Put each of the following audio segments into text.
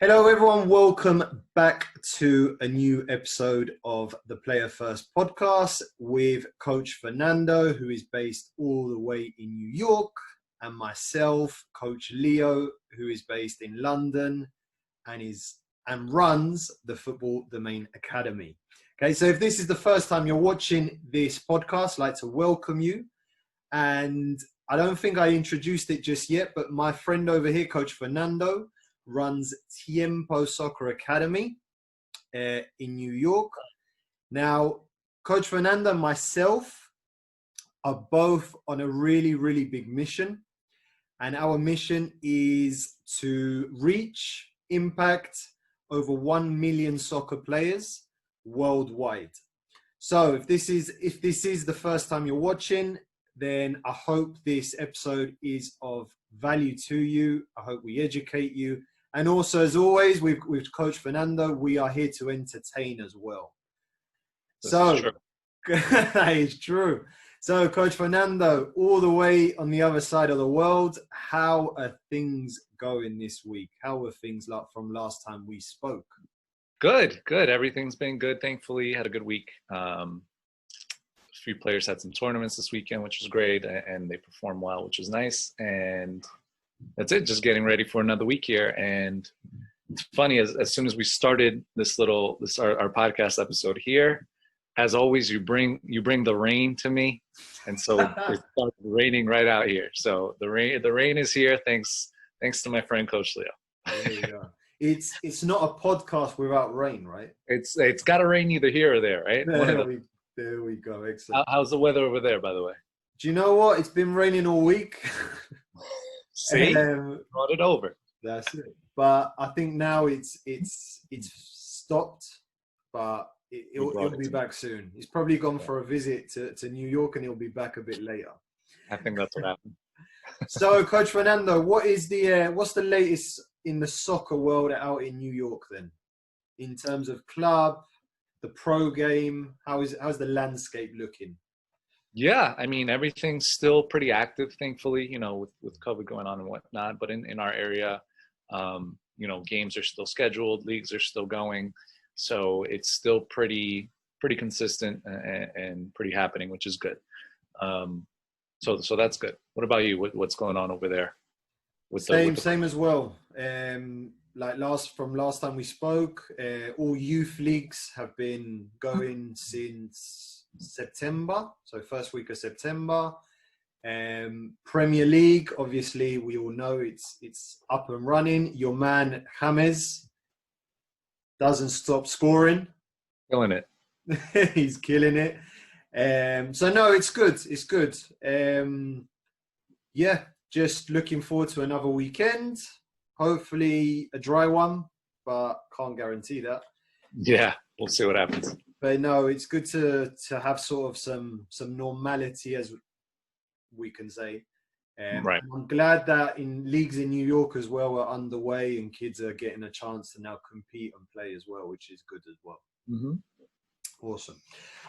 Hello, everyone. Welcome back to a new episode of the Player First podcast with Coach Fernando, who is based all the way in New York, and myself, Coach Leo, who is based in London and runs the Football Domain Academy. Okay, so if this is the first time you're watching this podcast, I'd like to welcome you. And I don't think I introduced it just yet, but my friend over here, Coach Fernando, runs Tiempo Soccer Academy in New York. Now, Coach Fernando and myself are both on a really, really big mission. And our mission is to reach, impact over 1 million soccer players worldwide. So if this is the first time you're watching, then I hope this episode is of value to you. I hope we educate you. And also, as always, with Coach Fernando, we are here to entertain as well. That is true. So, Coach Fernando, all the way on the other side of the world, how are things going this week? How were things like from last time we spoke? Good. Everything's been good. Thankfully, had a good week. A few players had some tournaments this weekend, which was great, and they performed well, which was nice. And that's it. Just getting ready for another week here. And it's funny, as soon as we started our podcast episode here, as always, you bring the rain to me, and so it started raining right out here. So the rain is here. Thanks to my friend Coach Leo. There you go. It's not a podcast without rain, right? It's got to rain either here or there, right? There we go. Excellent. How's the weather over there, by the way? Do you know what? It's been raining all week. See, brought it over. That's it. But I think now it's stopped, but it'll be back soon. He's probably gone for a visit to New York, and he'll be back a bit later. I think that's what happened. So, Coach Fernando, what's the latest in the soccer world out in New York then, in terms of club, the pro game? How's the landscape looking? Yeah, I mean, everything's still pretty active, thankfully, with COVID going on and whatnot. But in our area, games are still scheduled, leagues are still going. So it's still pretty consistent and pretty happening, which is good. So that's good. What about you? What's going on over there? Same as well. From last time we spoke, all youth leagues have been going since September, so first week of September. Premier League, obviously, we all know it's up and running. Your man James doesn't stop scoring. Killing it. He's killing it. So no, it's good. It's good. Just looking forward to another weekend. Hopefully a dry one, but can't guarantee that. Yeah, we'll see what happens. But no, it's good to have sort of some normality, as we can say. Right. I'm glad that in leagues in New York as well are underway, and kids are getting a chance to now compete and play as well, which is good as well. Mm-hmm. Awesome.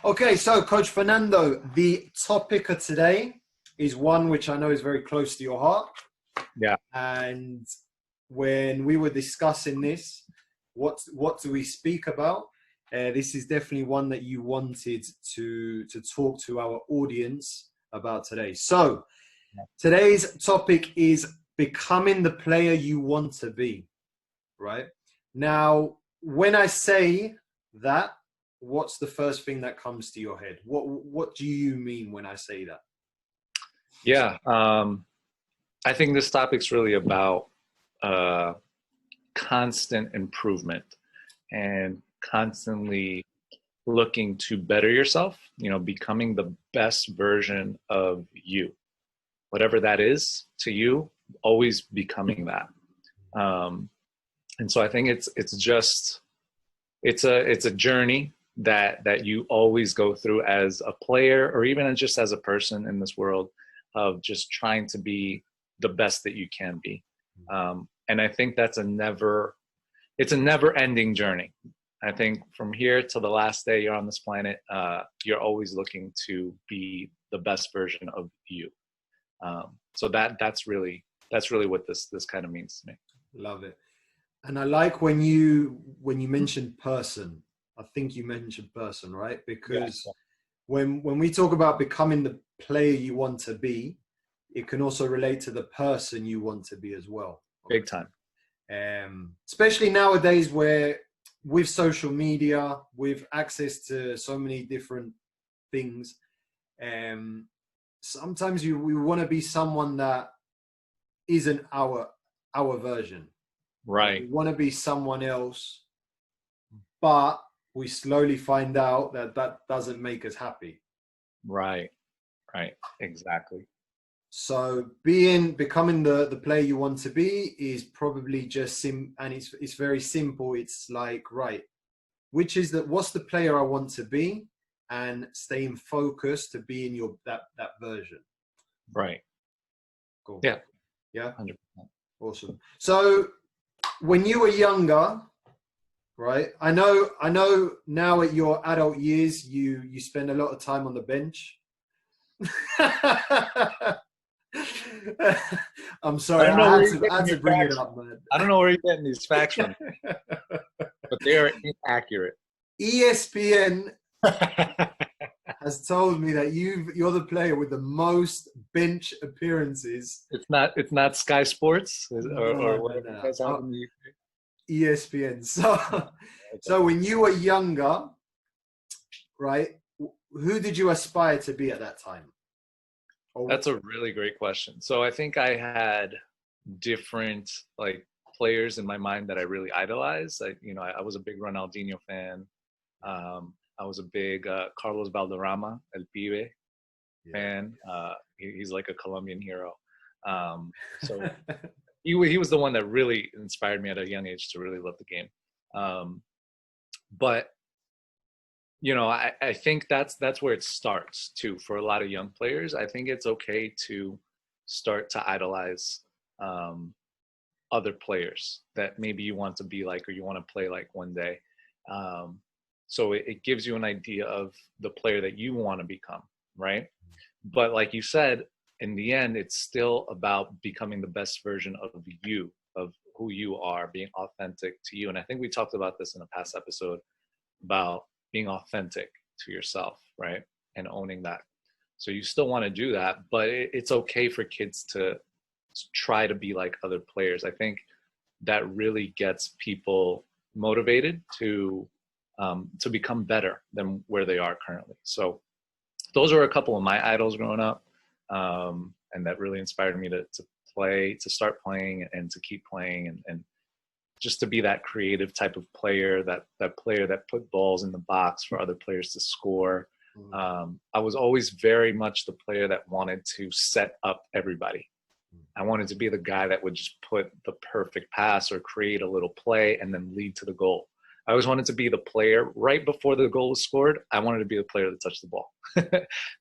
Okay, so Coach Fernando, the topic of today is one which I know is very close to your heart. Yeah. And when we were discussing this, what do we speak about? This is definitely one that you wanted to talk to our audience about today. So today's topic is becoming the player you want to be, right? Now, when I say that, what's the first thing that comes to your head? What do you mean when I say that? Yeah, I think this topic's really about constant improvement and constantly looking to better yourself, becoming the best version of you, whatever that is to you, always becoming that. And so I think it's a journey that you always go through as a player, or even just as a person in this world, of just trying to be the best that you can be. And I think it's a never ending journey. I think from here till the last day you're on this planet, you're always looking to be the best version of you. So that's really what this kind of means to me. Love it. And I like when you mentioned person. I think you mentioned person, right? Because when we talk about becoming the player you want to be, it can also relate to the person you want to be as well. Big time. Especially nowadays, where with social media, with access to so many different things, sometimes we want to be someone that isn't our version. Right. We want to be someone else, but we slowly find out that that doesn't make us happy. Right. Exactly. So becoming the player you want to be is probably just and it's very simple. It's like, right, what's the player I want to be, and staying focused to be in that version. Right. Cool. Yeah. 100%. Awesome. So when you were younger, right? I know now at your adult years, you spend a lot of time on the bench. I'm sorry, I had to bring it up, man. I don't know where you're getting these facts from, but they are inaccurate. ESPN has told me that you're the player with the most bench appearances. It's not Sky Sports or whatever you guys have in the UK. ESPN. So when you were younger, right, who did you aspire to be at that time? That's a really great question. So I think I had different players in my mind that I really idolized. I was a big Ronaldinho fan. I was a big Carlos Valderrama, El Pibe fan. He's like a Colombian hero. So he was the one that really inspired me at a young age to really love the game. But I think that's where it starts too for a lot of young players. I think it's okay to start to idolize other players that maybe you want to be like, or you want to play like one day. So it gives you an idea of the player that you want to become, right? But like you said, in the end, it's still about becoming the best version of you, of who you are, being authentic to you. And I think we talked about this in a past episode about being authentic to yourself, right? And owning that. So you still want to do that, but it's okay for kids to try to be like other players. I think that really gets people motivated to become better than where they are currently. So those are a couple of my idols growing up, and that really inspired me to start playing and to keep playing and just to be that creative type of player, that player that put balls in the box for other players to score. I was always very much the player that wanted to set up everybody. I wanted to be the guy that would just put the perfect pass or create a little play and then lead to the goal. I always wanted to be the player right before the goal was scored. I wanted to be the player that touched the ball.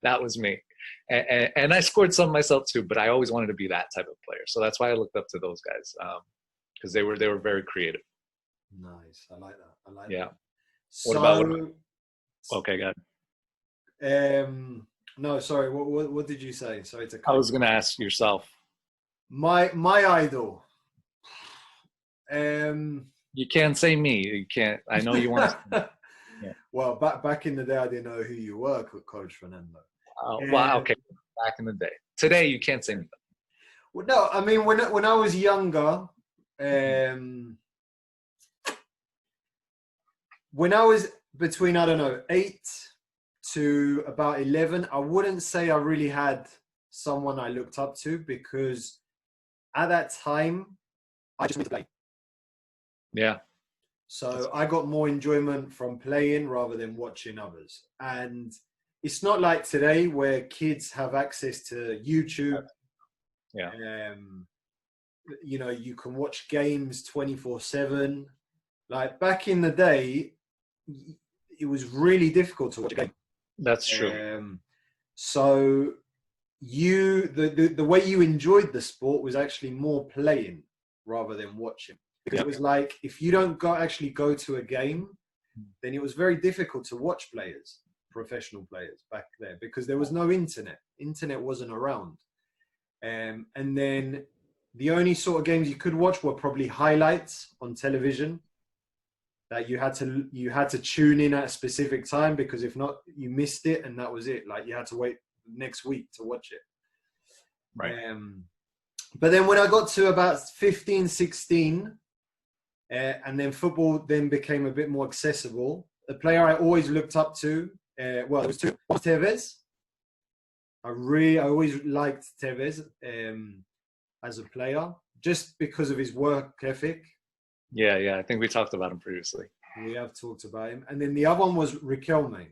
That was me. And I scored some myself too, but I always wanted to be that type of player. So that's why I looked up to those guys, because they were very creative. Nice. I like that. Yeah. So, what about okay, go ahead. No, sorry. What did you say? Sorry to cut. I was going to ask yourself. My idol. You can't say me. You can't. I know you want to. Yeah. Well, back in the day, I didn't know who you were, Coach Fernando. Well, okay. Back in the day. Today, you can't say me. Well, no, I mean when I was younger, when I was between 8 to about 11, I wouldn't say I really had someone I looked up to, because at that time I just wanted to play. Yeah. So I got more enjoyment from playing rather than watching others. And it's not like today where kids have access to YouTube. Yeah. You can watch games 24/7. Like back in the day, it was really difficult to watch a game. That's true. So the way you enjoyed the sport was actually more playing rather than watching. Because it was like, if you don't actually go to a game, then it was very difficult to watch professional players back there, because there was no internet. Internet wasn't around. And then the only sort of games you could watch were probably highlights on television that you had to tune in at a specific time, because if not, you missed it, and that was it. Like, you had to wait next week to watch it. Right. But then when I got to about 15, 16, and then football then became a bit more accessible, the player I always looked up to, well, it was two, Tevez. I always liked Tevez as a player, just because of his work ethic. Yeah. I think we talked about him previously. We have talked about him. And then the other one was Riquelme.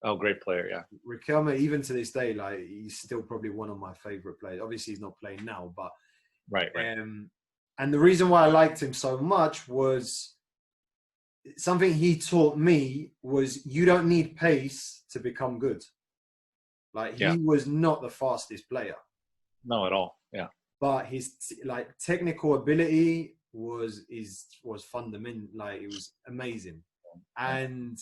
Oh, great player, yeah. Riquelme, even to this day, like, he's still probably one of my favorite players. Obviously, he's not playing now, but right. And the reason why I liked him so much was something he taught me was you don't need pace to become good. Like, he was not the fastest player. No, at all. Yeah. But his technical ability was fundamental. Like, it was amazing. And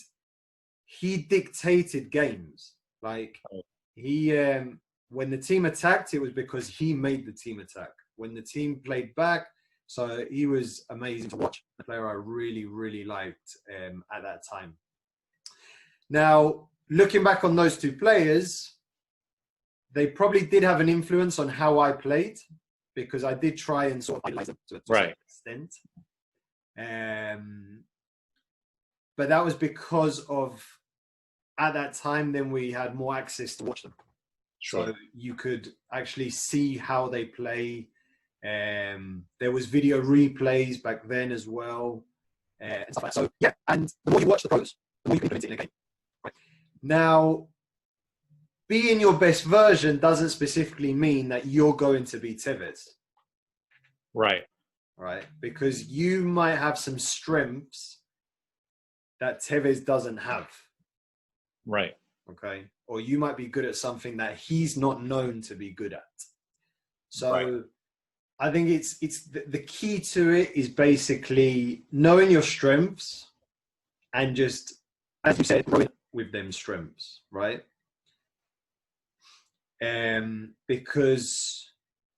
he dictated games. Like, he when the team attacked, it was because he made the team attack. When the team played back, so he was amazing to watch. The player I really, really liked at that time. Now, looking back on those two players, they probably did have an influence on how I played, because I did try and sort of idolize them to a certain extent. But that was because of, at that time, then we had more access to watch them. Sure. So you could actually see how they play. There was video replays back then as well. And stuff like that. So, yeah, and the more you watch the pros, the more you can implement it in a game. Right. Now, being your best version doesn't specifically mean that you're going to be Tevez. Right. Right. Because you might have some strengths that Tevez doesn't have. Right. Okay. Or you might be good at something that he's not known to be good at. So I think it's the key to it is basically knowing your strengths and just, as you said, growing with them strengths, right? Because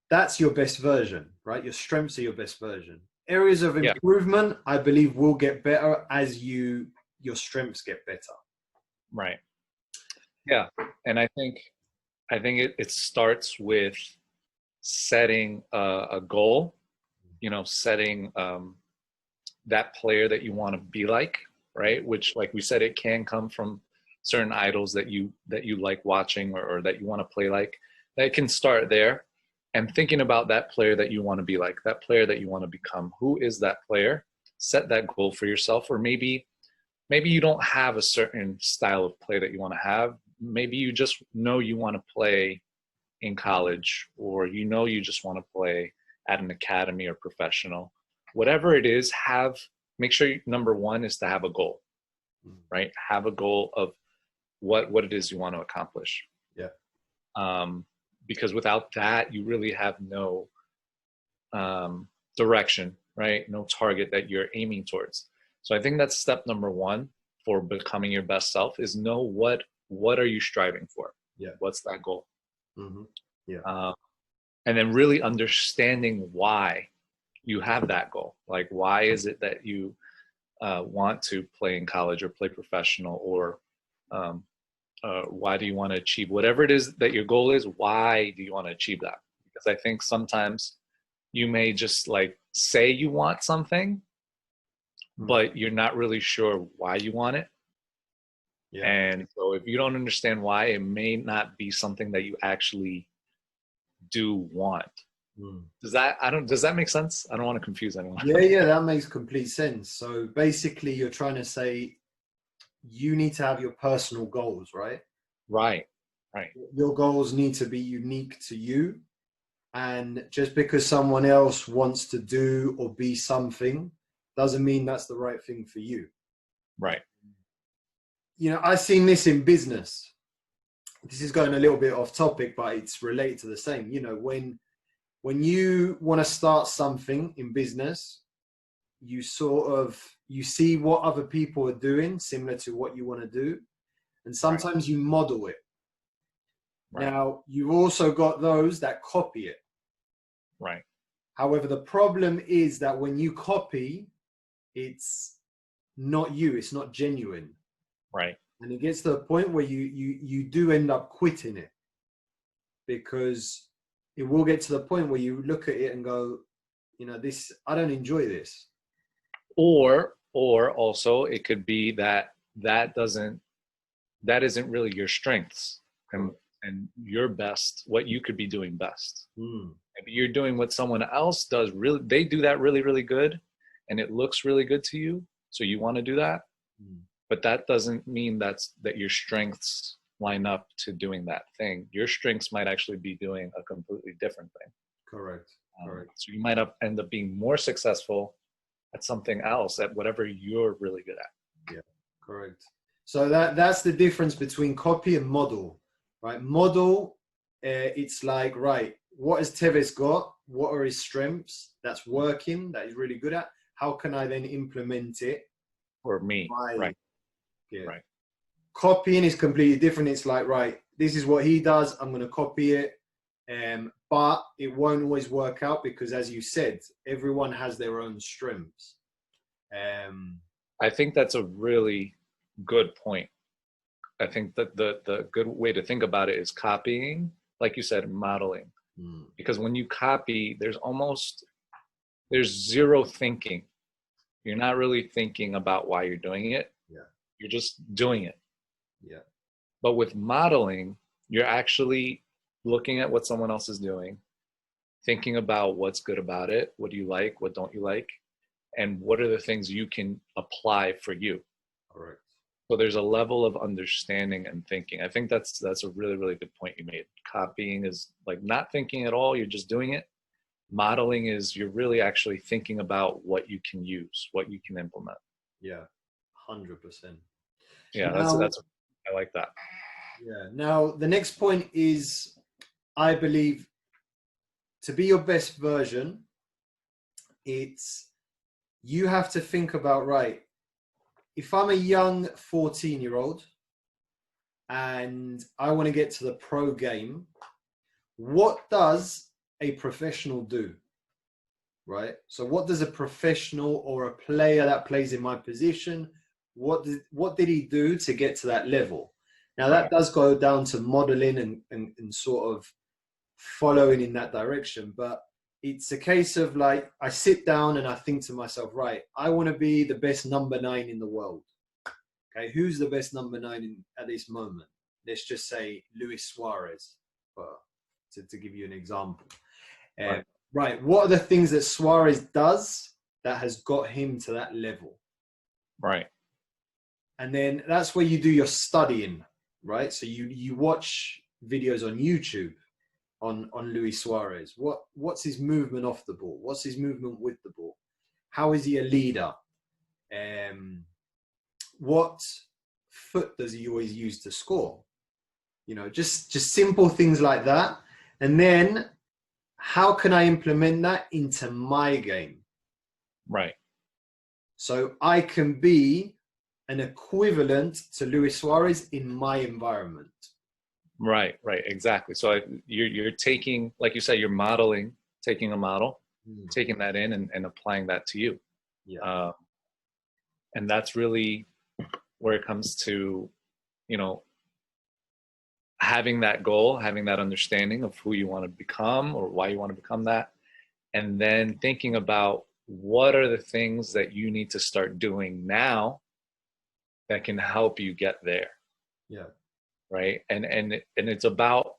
that's your best version, right? Your strengths are your best version. Areas of improvement, I believe, will get better as your strengths get better. Right. Yeah. And I think it starts with setting a goal, setting that player that you want to be like, right? Which, like we said, it can come from certain idols that you like watching or that you want to play like. That can start there, and thinking about that player that you want to be like, that player that you want to become. Who is that player? Set that goal for yourself. Or maybe you don't have a certain style of play that you want to have. Maybe you just know you want to play in college, or you just want to play at an academy or professional. Whatever it is, make sure number one is to have a goal, right? Have a goal of what it is you want to accomplish. Yeah. Because without that, you really have no direction, right? No target that you're aiming towards. So I think that's step number one for becoming your best self, is know what are you striving for? Yeah. What's that goal? Mm-hmm. Yeah. And then really understanding why you have that goal. Like, why is it that you want to play in college or play professional, or why do you want to achieve whatever it is that your goal is? Why do you want to achieve that? Because I think sometimes you may just like say you want something, but you're not really sure why you want it. Yeah. And so if you don't understand why, it may not be something that you actually do want. Does that make sense? I don't want to confuse anyone. Yeah, that makes complete sense. So basically you're trying to say you need to have your personal goals, right? Right. Your goals need to be unique to you. And just because someone else wants to do or be something doesn't mean that's the right thing for you. Right. I've seen this in business. This is going a little bit off topic, but it's related to the same. When you want to start something in business, you see what other people are doing similar to what you want to do. And sometimes you model it. Right. Now, you've also got those that copy it. Right. However, the problem is that when you copy, it's not you, it's not genuine. Right. And it gets to the point where you do end up quitting it, because it will get to the point where you look at it and go, this, I don't enjoy this. Or also it could be that isn't really your strengths and your best, what you could be doing best. Maybe you're doing what someone else does they do that really, really good, and it looks really good to you, so you want to do that. But that doesn't mean that your strengths line up to doing that thing. Your strengths might actually be doing a completely different thing. Correct. So you might end up being more successful at something else, at whatever you're really good at. Yeah, correct. So that's the difference between copy and model, right? Model, it's like, right, what has Tevez got? What are his strengths? That's working, that he's really good at. How can I then implement it? For me, right. Yeah. Right. Copying is completely different. It's like, right, this is what he does, I'm going to copy it. But it won't always work out, because, as you said, everyone has their own strengths. I think that's a really good point. I think that the good way to think about it is copying, like you said, modeling. Because when you copy, there's zero thinking. You're not really thinking about why you're doing it. Yeah. You're just doing it. Yeah. But with modeling, you're actually looking at what someone else is doing, thinking about what's good about it, what do you like, what don't you like, and what are the things you can apply for you. Correct. So there's a level of understanding and thinking. I think that's a really, really good point you made. Copying is like not thinking at all, you're just doing it. Modeling is you're really actually thinking about what you can use, what you can implement. Yeah, 100%. Yeah, now, I like that. Yeah. Now, the next point is, I believe, to be your best version, you have to think about, right, if I'm a young 14-year-old and I want to get to the pro game, what does a professional do? Right? So what does a professional or a player that plays in my position, what did he do to get to that level? Now, that does go down to modeling and sort of following in that direction. But it's a case of, like, I sit down and I think to myself, right, I want to be the best number 9 in the world. Okay, who's the best number 9 at this moment? Let's just say Luis Suarez, to give you an example. Right, what are the things that Suarez does that has got him to that level? Right. And then that's where you do your studying, right? So you watch videos on YouTube on Luis Suarez. What's his movement off the ball? What's his movement with the ball? How is he a leader? What foot does he always use to score? Just simple things like that. And then how can I implement that into my game? Right. So I can be an equivalent to Luis Suarez in my environment. Right, exactly. So you're taking, like you said, you're modeling, taking a model, taking that in and applying that to you. Yeah. And that's really where it comes to, having that goal, having that understanding of who you want to become or why you want to become that. And then thinking about what are the things that you need to start doing now that can help you get there. Yeah. Right. And it's about,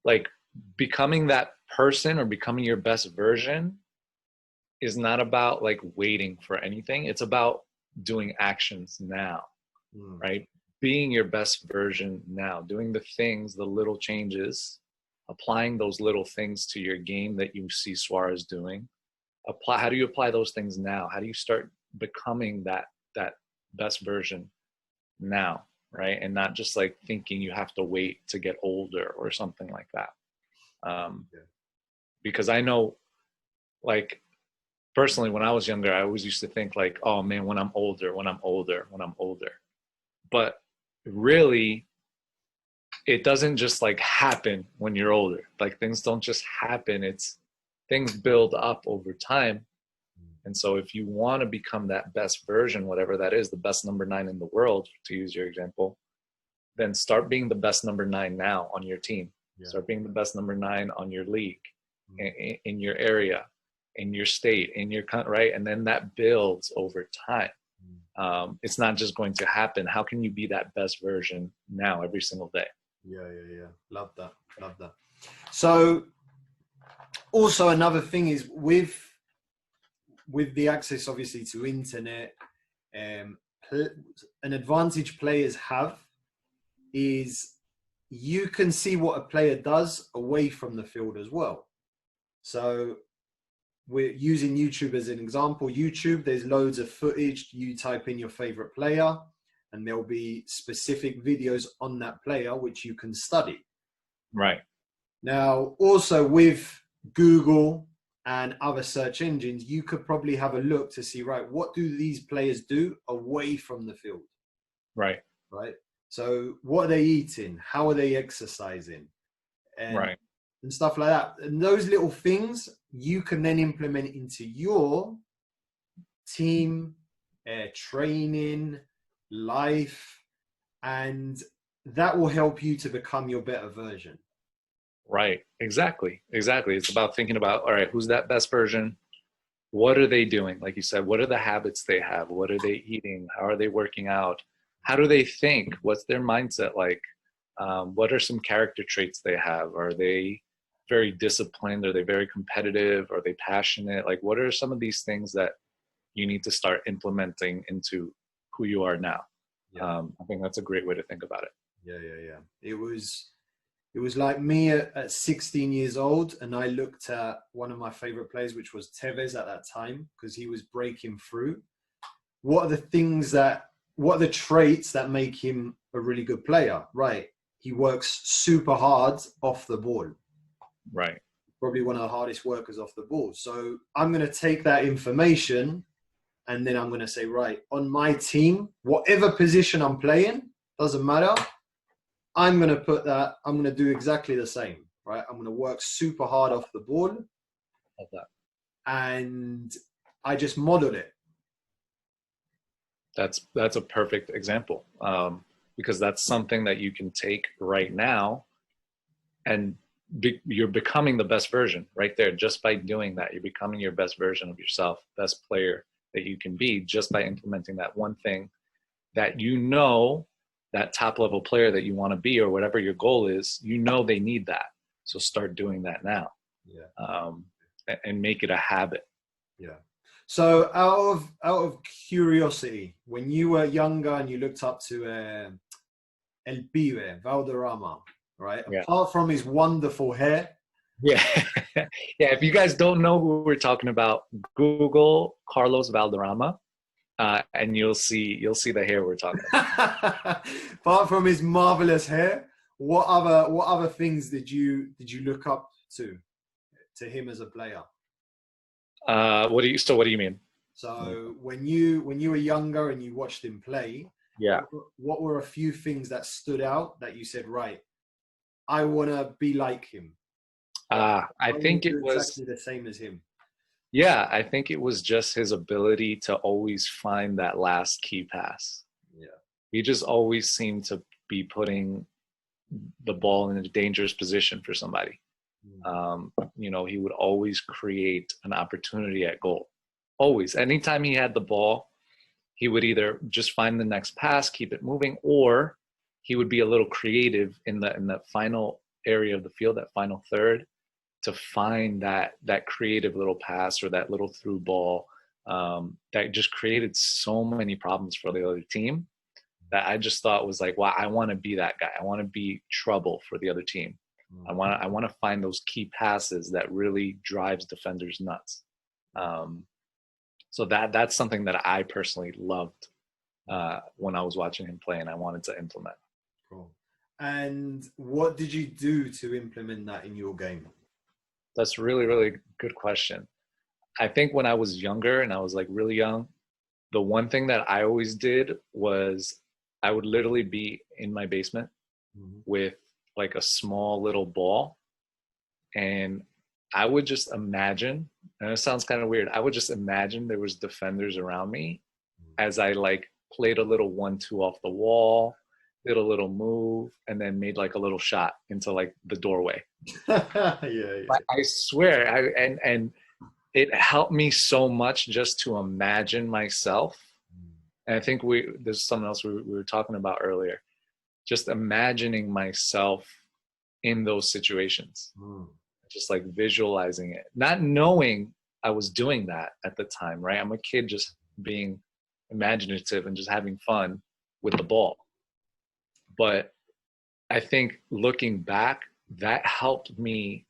like, becoming that person or becoming your best version is not about, like, waiting for anything. It's about doing actions now, right? Being your best version now, doing the things, the little changes, applying those little things to your game that you see Suarez doing. How do you apply those things now? How do you start becoming that best version now, right? And not just, like, thinking you have to wait to get older or something like that. Because I know, like, personally, when I was younger, I always used to think, like, oh man, when I'm older. But really, it doesn't just, like, happen when you're older. Like, things don't just happen. things build up over time. And so if you want to become that best version, whatever that is, the best number 9 in the world, to use your example, then start being the best number 9 now on your team. Yeah. Start being the best number 9 on your league, in your area, in your state, in your country, right? And then that builds over time. It's not just going to happen. How can you be that best version now every single day? Yeah. Love that. So also another thing is with the access, obviously, to internet, an advantage players have is you can see what a player does away from the field as well. So we're using YouTube as an example. YouTube, there's loads of footage. You type in your favorite player and there'll be specific videos on that player which you can study. Right. Now, also with Google and other search engines, you could probably have a look to see, right, what do these players do away from the field? Right. So what are they eating? How are they exercising? And stuff like that. And those little things you can then implement into your team, training, life, and that will help you to become your better version. Right. Exactly. It's about thinking about, all right, who's that best version? What are they doing? Like you said, what are the habits they have? What are they eating? How are they working out? How do they think? What's their mindset like? What are some character traits they have? Are they very disciplined? Are they very competitive? Are they passionate? Like, what are some of these things that you need to start implementing into who you are now? Yeah. I think that's a great way to think about it. Yeah. It was like me at 16 years old, and I looked at one of my favorite players, which was Tevez at that time, because he was breaking through. What are the traits that make him a really good player? Right. He works super hard off the ball. Right. Probably one of the hardest workers off the ball. So I'm going to take that information and then I'm going to say, right, on my team, whatever position I'm playing, doesn't matter. I'm going to put that, I'm going to do exactly the same, right? I'm going to work super hard off the ball. Love that. And I just model it. That's a perfect example, because that's something that you can take right now and you're becoming the best version right there. Just by doing that, you're becoming your best version of yourself, best player that you can be, just by implementing that one thing that, that top level player that you want to be, or whatever your goal is, they need that. So start doing that now. Yeah. And make it a habit. Yeah. So out of curiosity, when you were younger and you looked up to El Pibe, Valderrama, right? Yeah. Apart from his wonderful hair. Yeah. Yeah. If you guys don't know who we're talking about, Google Carlos Valderrama, and you'll see the hair we're talking about. Apart from his marvelous hair, what other things did you look up to him as a player? What do you mean? So when you were younger and you watched him play, yeah, what were a few things that stood out that you said, right, I want to be like him? I think it was exactly the same as him. Yeah, I think it was just his ability to always find that last key pass. Yeah, he just always seemed to be putting the ball in a dangerous position for somebody. He would always create an opportunity at goal. Always. Anytime he had the ball, he would either just find the next pass, keep it moving, or he would be a little creative in the final area of the field, that final third, to find that creative little pass or that little through ball that just created so many problems for the other team, that I just thought was like, wow, I want to be that guy. I want to be trouble for the other team. I want to find those key passes that really drives defenders nuts. So that's something that I personally loved when I was watching him play, and I wanted to implement. Cool. And what did you do to implement that in your game? That's a really, really good question. I think when I was younger and I was like really young, the one thing that I always did was I would literally be in my basement with like a small little ball, and I would just imagine, and it sounds kind of weird, I would just imagine there was defenders around me as I like played a little 1-2 off the wall, did a little move, and then made like a little shot into like the doorway. Yeah. I swear, and it helped me so much just to imagine myself. And I think there's something else we were talking about earlier. Just imagining myself in those situations, just like visualizing it, not knowing I was doing that at the time, right? I'm a kid just being imaginative and just having fun with the ball. But I think looking back, that helped me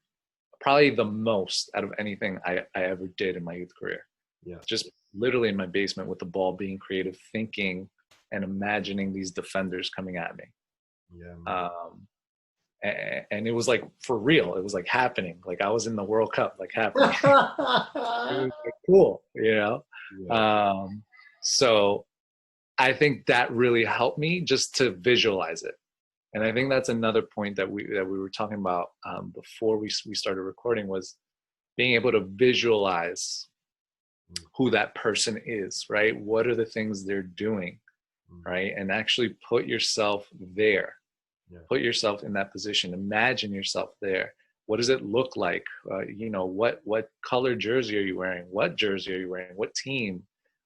probably the most out of anything I ever did in my youth career. Yeah. Just literally in my basement with the ball, being creative, thinking and imagining these defenders coming at me. Yeah. And it was like for real. It was like happening. Like I was in the World Cup, like happening. It was like cool, you know? Yeah. So I think that really helped me just to visualize it. And I think that's another point that we were talking about before we started recording, was being able to visualize who that person is, right? What are the things they're doing, right? And actually put yourself there. Yeah. Put yourself in that position. Imagine yourself there. What does it look like? You know, what color jersey are you wearing? What jersey are you wearing? What team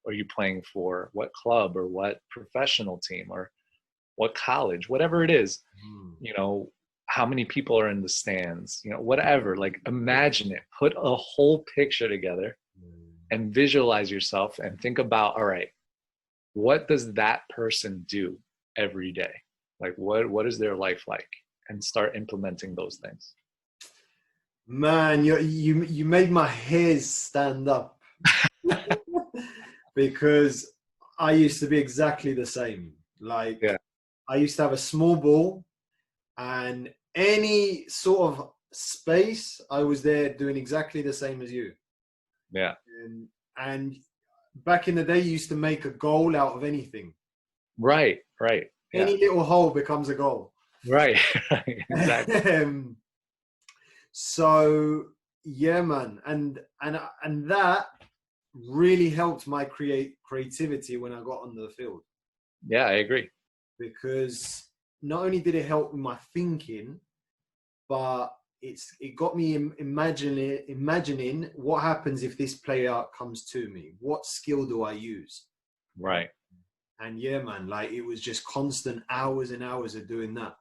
are you playing for? What club or what professional team or what college? Whatever it is, you know, how many people are in the stands? You know, whatever. Like imagine it. Put a whole picture together and visualize yourself and think about, all right, what does that person do every day? Like what is their life like? And start implementing those things. Man, you made my hairs stand up. Because I used to be exactly the same. Like, yeah. I used to have a small ball, and any sort of space, I was there doing exactly the same as you. Yeah. And back in the day, you used to make a goal out of anything. Right. Any little hole becomes a goal. Right. Exactly. So yeah, man, and that really helped my creativity when I got on the field. Yeah, I agree. Because not only did it help with my thinking, but it got me imagining what happens if this player comes to me. What skill do I use? Right. And yeah, man, like it was just constant hours and hours of doing that.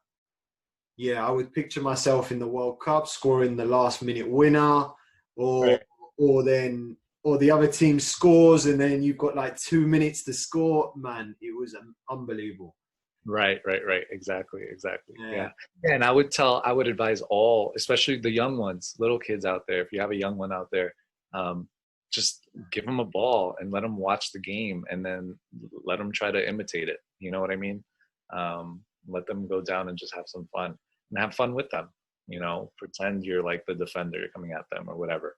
Yeah, I would picture myself in the World Cup scoring the last minute winner, or the other team scores and then you've got like 2 minutes to score. Man, it was unbelievable. Right. Exactly. Yeah. And I would advise all, especially the young ones, little kids out there, if you have a young one out there, just give them a ball and let them watch the game and then let them try to imitate it. You know what I mean? Let them go down and just have some fun and have fun with them, you know, pretend you're like the defender coming at them or whatever.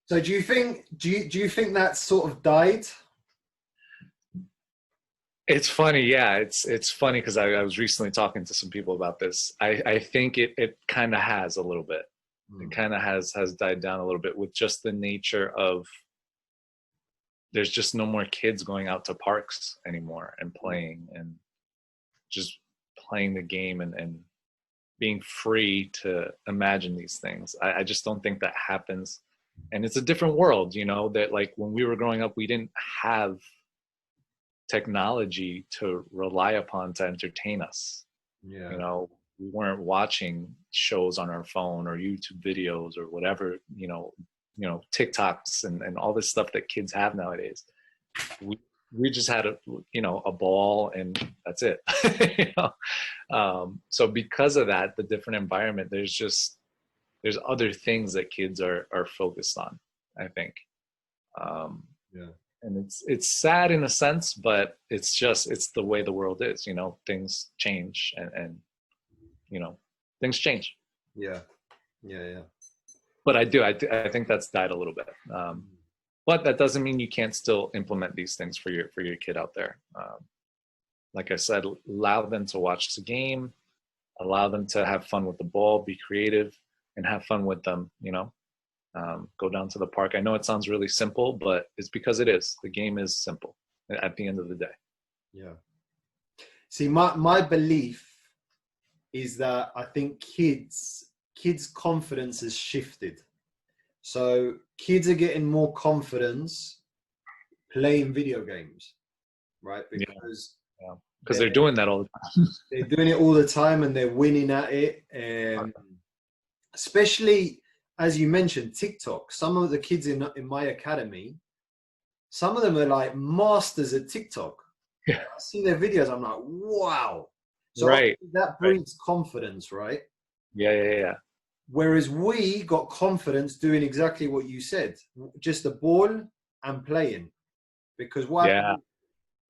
So do you think that sort of died? It's funny. Yeah. It's funny because I was recently talking to some people about this. I think it kind of has a little bit. It kind of has died down a little bit with just the nature of there's just no more kids going out to parks anymore and playing and just playing the game and being free to imagine these things. I just don't think that happens. And it's a different world, you know, that like when we were growing up, we didn't have technology to rely upon to entertain us. Yeah. You know, we weren't watching shows on our phone or YouTube videos or whatever, you know, TikToks and all this stuff that kids have nowadays. We just had a ball and that's it. You know? So because of that, the different environment, there's other things that kids are focused on, I think. Yeah. And it's sad in a sense, but it's the way the world is, you know, things change and you know, things change. Yeah. But I think that's died a little bit. But that doesn't mean you can't still implement these things for your kid out there. Like I said, allow them to watch the game, allow them to have fun with the ball, be creative, and have fun with them, go down to the park. I know it sounds really simple, but it's because it is. The game is simple at the end of the day. Yeah. See, my belief is that I think kids' confidence has shifted. So kids are getting more confidence playing video games, right? Because they're doing that all the time. They're doing it all the time and they're winning at it. Especially, as you mentioned, TikTok. Some of the kids in my academy, some of them are like masters at TikTok. Yeah. I see their videos, I'm like, wow. So right. that breeds confidence, right? Yeah. Whereas we got confidence doing exactly what you said, just the ball and playing. Because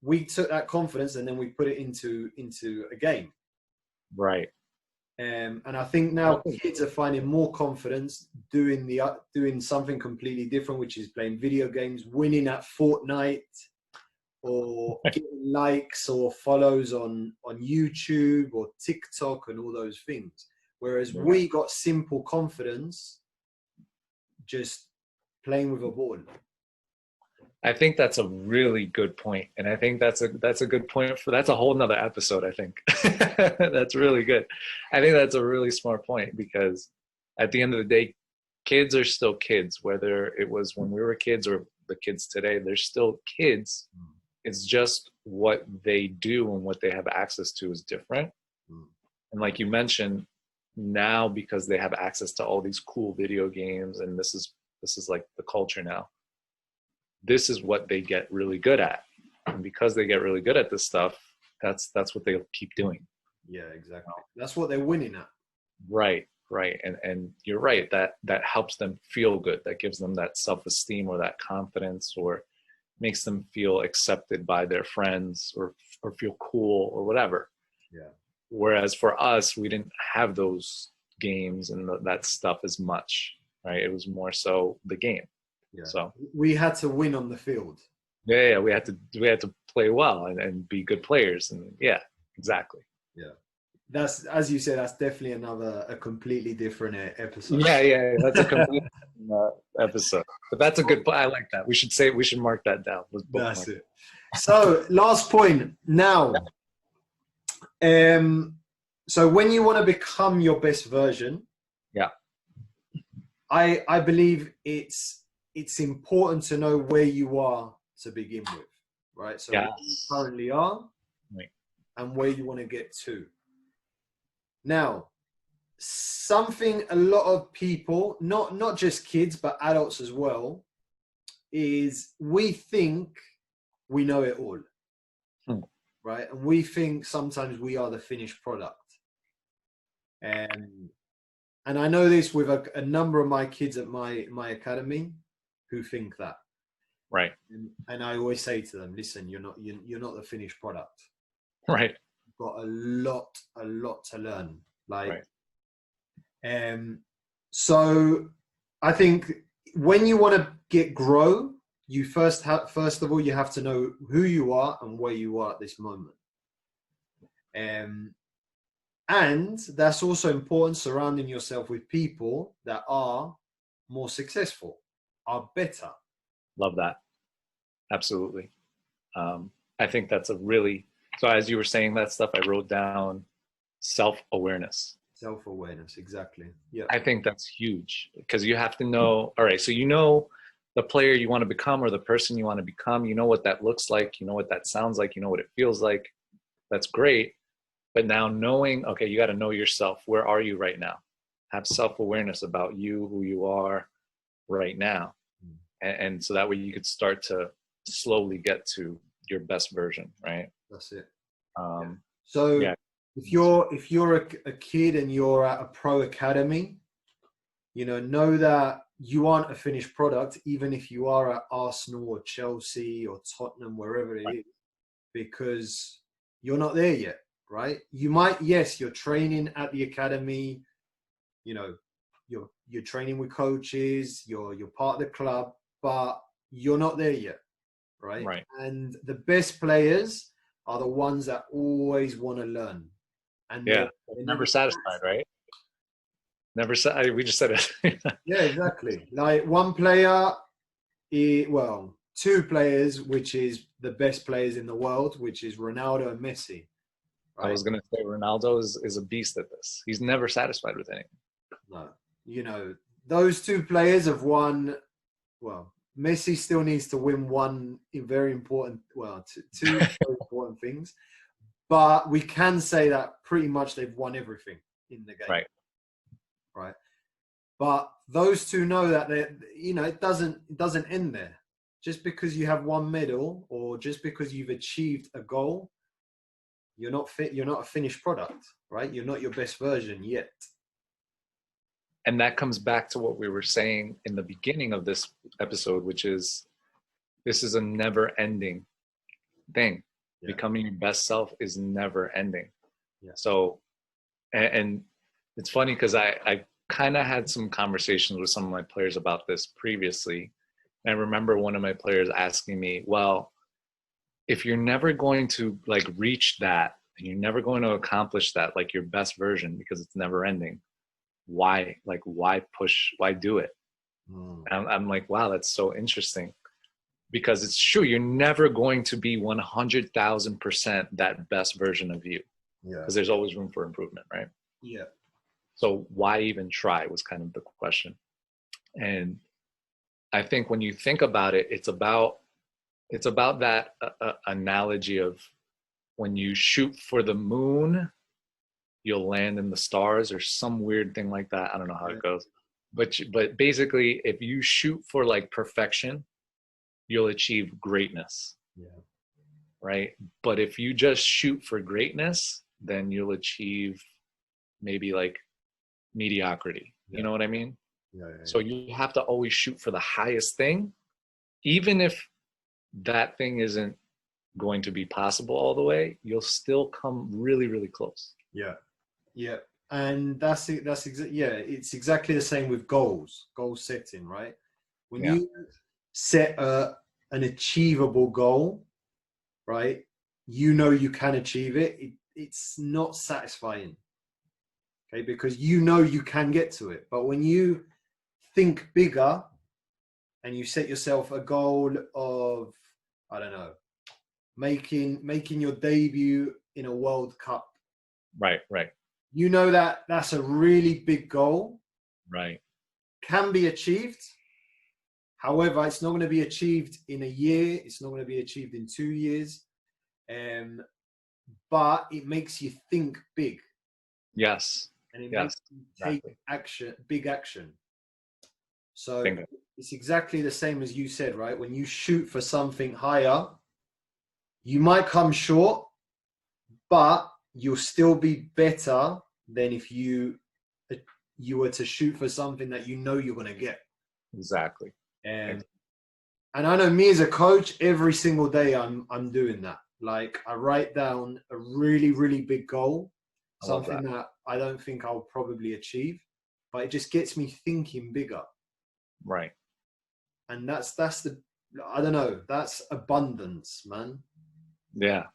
we took that confidence and then we put it into a game. Right. And I think now kids are finding more confidence doing something completely different, which is playing video games, winning at Fortnite, or getting likes or follows on YouTube or TikTok and all those things. Whereas we got simple confidence just playing with a ball. I think that's a really good point. And I think that's a good point that's a whole nother episode, I think. That's really good. I think that's a really smart point, because at the end of the day, kids are still kids, whether it was when we were kids or the kids today, they're still kids. It's just what they do and what they have access to is different. And like you mentioned, now because they have access to all these cool video games, and this is like the culture now, this is what they get really good at. And because they get really good at this stuff, that's what they'll keep doing. Yeah, exactly. That's what they're winning at. Right. And you're right, that helps them feel good. That gives them that self-esteem or that confidence, or makes them feel accepted by their friends, or feel cool or whatever. Yeah. Whereas for us, we didn't have those games and that stuff as much, right? It was more so the game. Yeah. So we had to win on the field. Yeah, we had to play well and be good players, and exactly. Yeah. That's, as you said, that's definitely a completely different episode. Yeah, that's a completely different episode. But that's a good. I like that. We should mark that down. That's it. So last point now. So when you want to become your best version, I believe it's important to know where you are to begin with, right? So where you currently are, and where you want to get to. Now, something a lot of people, not just kids, but adults as well, is we think we know it all, right? And we think sometimes we are the finished product. And I know this with a number of my kids at my academy who think that. Right. And I always say to them, listen, you're not the finished product. Right. You've got a lot to learn. So I think when you want to grow, you first of all, you have to know who you are and where you are at this moment. And that's also important, surrounding yourself with people that are more successful, are better. Love that. Absolutely. I think that's so as you were saying that stuff, I wrote down self-awareness. Self-awareness, exactly. Yeah. I think that's huge, because you have to know, all right, so you know the player you want to become, or the person you want to become, you know what that looks like, you know what that sounds like, you know what it feels like. That's great. But now knowing, okay, you got to know yourself. Where are you right now? Have self-awareness about you, who you are right now. And so that way you could start to slowly get to your best version, right? That's it. So if you're a kid and you're at a pro academy, know that you aren't a finished product, even if you are at Arsenal or Chelsea or Tottenham, wherever it is, because you're not there yet, right? You might, yes, you're training at the academy, you're training with coaches, you're part of the club, but you're not there yet, right? Right. And the best players are the ones that always want to learn. And they're never satisfied, right? Never said. We just said it. Yeah, exactly. Like one player, well, two players, which is the best players in the world, which is Ronaldo and Messi. I Right? was gonna say Ronaldo is a beast at this. He's never satisfied with anything. No, you know, those two players have won. Well, Messi still needs to win one very important, well, two very important things. But we can say that pretty much they've won everything in the game. Right. Right. But those two know that it doesn't end there. Just because you have one medal or just because you've achieved a goal, you're not a finished product, right? You're not your best version yet. And that comes back to what we were saying in the beginning of this episode, which is this is a never ending thing. Yeah. Becoming your best self is never ending. Yeah. So, and it's funny because I kind of had some conversations with some of my players about this previously. And I remember one of my players asking me, well, if you're never going to like reach that and you're never going to accomplish that, like your best version, because it's never ending, why push, why do it? And I'm like, wow, that's so interesting, because it's true. You're never going to be 100,000% that best version of you. Yeah. Because there's always room for improvement, right? Yeah. So why even try was kind of the question. And I think when you think about it, it's about that analogy of when you shoot for the moon, you'll land in the stars, or some weird thing like that. I don't know how it goes. But basically, if you shoot for like perfection, you'll achieve greatness. Yeah. Right? But if you just shoot for greatness, then you'll achieve maybe like mediocrity. Yeah. You know what I mean? Yeah. So you have to always shoot for the highest thing, even if that thing isn't going to be possible all the way, you'll still come really, really close. Yeah. Yeah. And that's it's exactly the same with goal setting, right? When you set an achievable goal, right? You can achieve it. It's not satisfying. Okay, because you can get to it. But when you think bigger and you set yourself a goal of, I don't know, making your debut in a World Cup. Right. You know that's a really big goal. Right. Can be achieved. However, it's not going to be achieved in a year. It's not going to be achieved in 2 years. But it makes you think big. Yes. And it makes you take action, big action. So it's exactly the same as you said, right? When you shoot for something higher, you might come short, but you'll still be better than if you were to shoot for something that you're going to get. Exactly. And I know me as a coach, every single day I'm doing that. Like I write down a really, really big goal, something that I don't think I'll probably achieve, but it just gets me thinking bigger. Right. And that's I don't know, that's abundance, man. Yeah.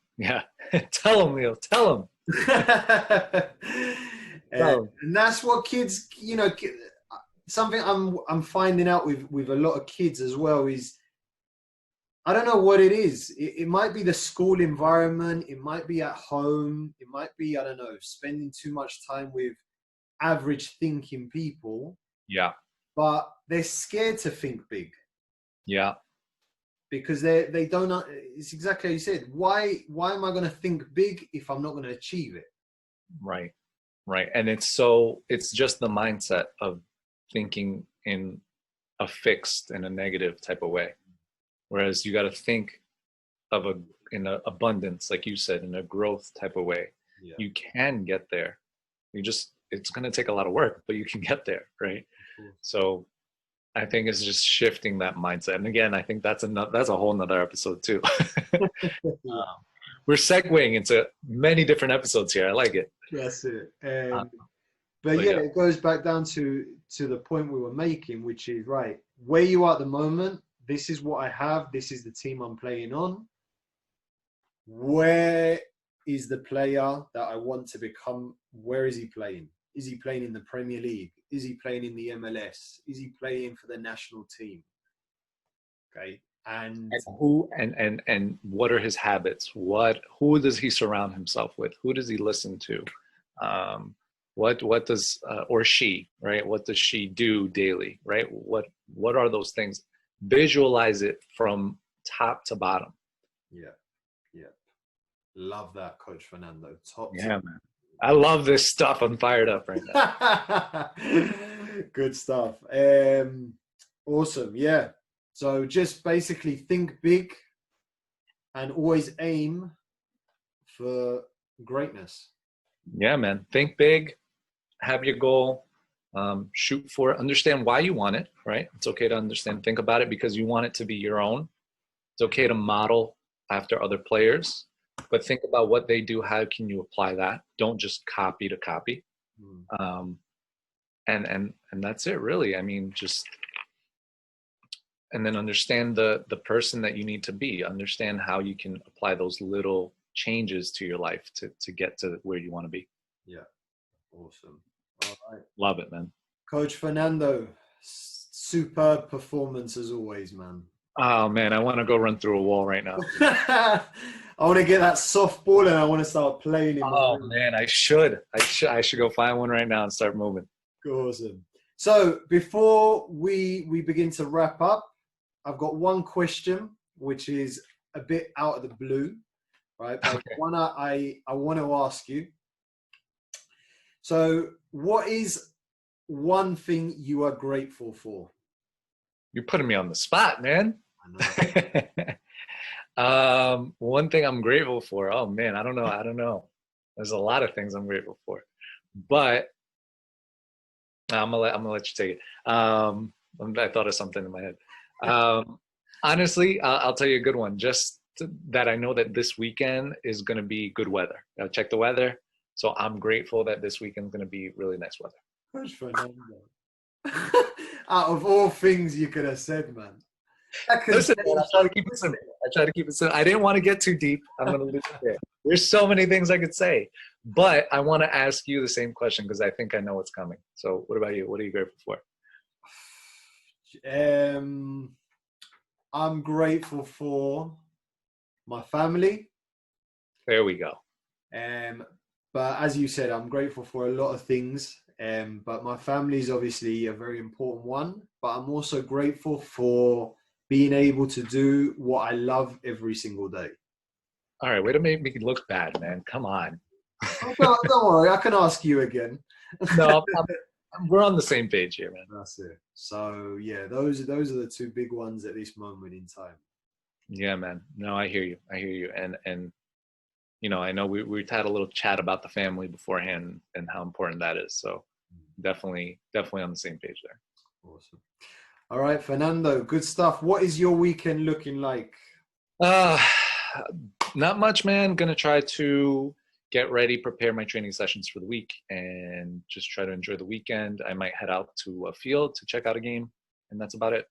Tell them, Leo. Tell them. And that's what kids, something I'm finding out with a lot of kids as well is, I don't know what it is. It might be the school environment. It might be at home. It might be, I don't know, spending too much time with average thinking people. Yeah. But they're scared to think big. Yeah. Because they don't know. It's exactly how you said. Why am I going to think big if I'm not going to achieve it? Right. And it's just the mindset of thinking in a fixed and a negative type of way. Whereas you got to think of in an abundance, like you said, in a growth type of way. Yeah. You can get there. It's going to take a lot of work, but you can get there, right? Mm-hmm. So I think it's just shifting that mindset. And again, I think that's a whole nother episode too. We're segueing into many different episodes here. I like it. That's it. But yeah, it goes back down to the point we were making, which is, right, where you are at the moment, this is what I have. This is the team I'm playing on. Where is the player that I want to become? Where is he playing? Is he playing in the Premier League? Is he playing in the MLS? Is he playing for the national team? Okay. And who and what are his habits? Who does he surround himself with? Who does he listen to? What does or she, right? What does she do daily, right? What are those things? Visualize it from top to bottom. Yeah. Love that, Coach Fernando. Man. I love this stuff. I'm fired up right now. Good stuff. Awesome. Yeah. So just basically think big and always aim for greatness. Yeah, man. Think big, have your goal, shoot for it, understand why you want it, right? It's okay to understand, think about it because you want it to be your own. It's okay to model after other players, but think about what they do. How can you apply that? Don't just copy to copy. And that's it really. I mean, just, and then understand the person that you need to be, understand how you can apply those little changes to your life to get to where you want to be. Yeah. Awesome. All right. Love it, man. Coach Fernando, superb performance as always, man. Oh man, I want to go run through a wall right now. I want to get that softball and I want to start playing. Man, I should go find one right now and start moving. Awesome. So before we begin to wrap up, I've got one question, which is a bit out of the blue, right? But okay. One I want to ask you. So what is one thing you are grateful for? You're putting me on the spot, man. I know. One thing I'm grateful for. Oh man, I don't know. There's a lot of things I'm grateful for, but I'm gonna let you take it. I thought of something in my head. Honestly, I'll tell you a good one. Just that I know that this weekend is gonna be good weather. I'll check the weather, so I'm grateful that this weekend's gonna be really nice weather. Coach Fernando. Out of all things you could have said, man. Listen, man, I try to keep it simple. I didn't want to get too deep. I'm going to leave it there. There's so many things I could say, but I want to ask you the same question because I think I know what's coming. So what about you? What are you grateful for? I'm grateful for my family. There we go. But as you said, I'm grateful for a lot of things. But my family is obviously a very important one. But I'm also grateful for being able to do what I love every single day. All right, way to make me look bad, man. Come on. Don't worry, I can ask you again. No, we're on the same page here, man. That's it. So yeah, those are the two big ones at this moment in time. Yeah, man. No, I hear you. And you know, I know we had a little chat about the family beforehand and how important that is. So definitely on the same page there. Awesome. All right, Fernando, good stuff. What is your weekend looking like? Not much, man. Gonna try to get ready, prepare my training sessions for the week, and just try to enjoy the weekend. I might head out to a field to check out a game, and that's about it.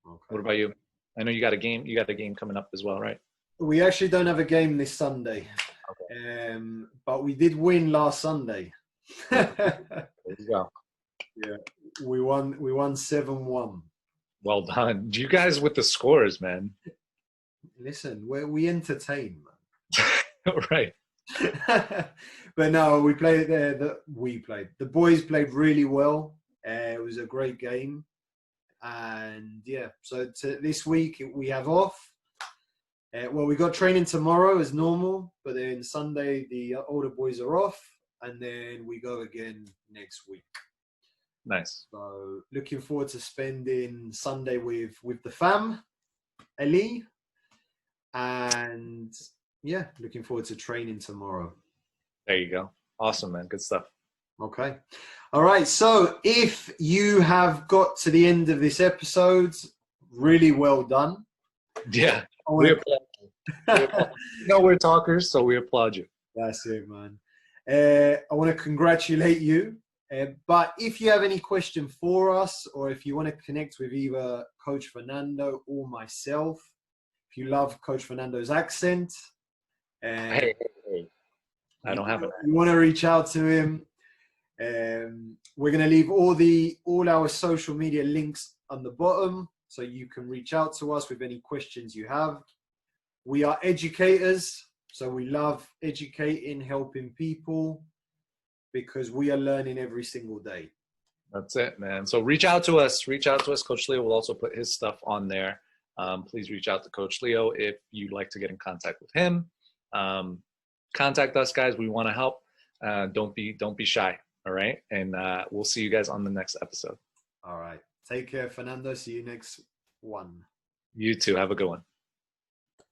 Okay. What about you? I know you got a game. You got a game coming up as well, right? We actually don't have a game this Sunday, but we did win last Sunday. There you go. Yeah, we won 7-1. Well done. You guys with the scores, man. Listen, we entertain, man. Right. But no, we played there. The boys played really well. It was a great game. And yeah, so this week we have off. Well, we got training tomorrow as normal, but then Sunday the older boys are off, and then we go again next week. Nice. So looking forward to spending Sunday with the fam, Ellie, and yeah, looking forward to training tomorrow. There you go. Awesome, man. Good stuff. Okay. All right. So if you have got to the end of this episode, really well done. Yeah. We applaud you. No, we're talkers, so we applaud you. That's it, man. I want to congratulate you. But if you have any question for us, or if you want to connect with either Coach Fernando or myself, if you love Coach Fernando's accent, hey. I don't have it. You want to reach out to him, We're going to leave all our social media links on the bottom, so you can reach out to us with any questions you have. We are educators, so we love educating, helping people, because we are learning every single day. That's it, man. So reach out to us. Coach Leo will also put his stuff on there. Please reach out to Coach Leo if you'd like to get in contact with him. Contact us, guys. We want to help. Don't be shy. All right. And we'll see you guys on the next episode. All right. Take care, Fernando. See you next one. You too. Have a good one.